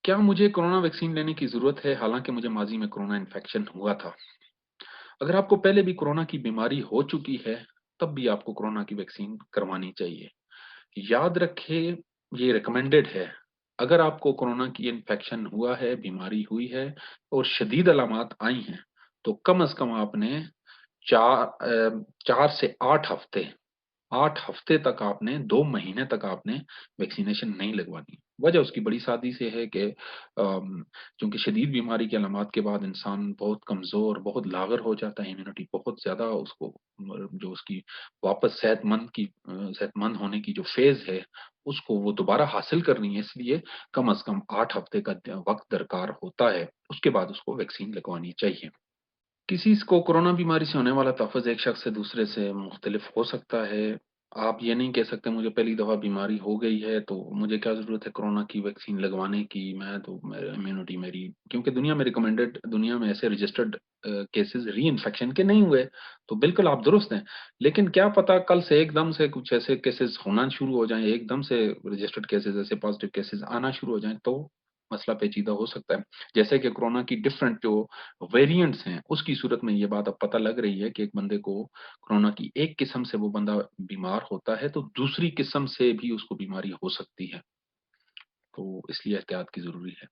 क्या मुझे corona vaccine लेने की ज़रूरत है, हालाँकि मुझे माज़ी में कोरोना इन्फेक्शन हुआ था? अगर आपको पहले भी कोरोना की बीमारी हो चुकी है, तब भी आपको कोरोना की वैक्सीन करवानी चाहिए। याद रखें, ये रिकमेंडेड है। अगर आपको कोरोना की इन्फेक्शन हुआ है, बीमारी हुई है और शदीद अलामात आई हैं, तो कम से कम आपने 4 से 8 हफ़्ते 8 हफ्ते तक आपने 2 महीने तक आपने वैक्सीनेशन नहीं लगवानी। वजह उसकी बड़ी सादी से है कि चूँकि शदीद बीमारी की अलामात के बाद इंसान बहुत कमज़ोर, बहुत लाग़र हो जाता है, इम्यूनिटी बहुत ज़्यादा उसको जो उसकी वापस सेहतमंद होने की जो फ़ेज़ है, उसको वो दोबारा हासिल करनी है, इसलिए कम से कम 8 हफ्ते का वक़्त दरकार होता है। उसके बाद उसको वैक्सीन लगवानी चाहिए। किसी को कोरोना बीमारी से होने वाला तहफ़्फ़ुज़ एक शख़्स से दूसरे से मुख्तलिफ हो सकता है। आप ये नहीं कह सकते मुझे पहली दफ़ा बीमारी हो गई है, तो मुझे क्या ज़रूरत है कोरोना की वैक्सीन लगवाने की, मैं तो इम्यूनिटी मेरी क्योंकि दुनिया में ऐसे रजिस्टर्ड केसेज़ री-इन्फेक्शन के नहीं हुए, तो बिल्कुल आप दुरुस्त हैं। लेकिन क्या पता कल से एकदम से कुछ ऐसे केसेज़ होना शुरू हो जाएँ, एकदम से रजिस्टर्ड केसेज़ ऐसे पॉज़िटिव केसेज़ आना शुरू हो जाएँ, तो मसला पेचीदा हो सकता है। जैसे कि कोरोना की डिफरेंट जो वेरिएंट्स हैं, उसकी सूरत में ये बात अब पता लग रही है कि एक बंदे को कोरोना की एक किस्म से वो बंदा बीमार होता है, तो दूसरी किस्म से भी उसको बीमारी हो सकती है। तो इसलिए एहतियात की ज़रूरी है।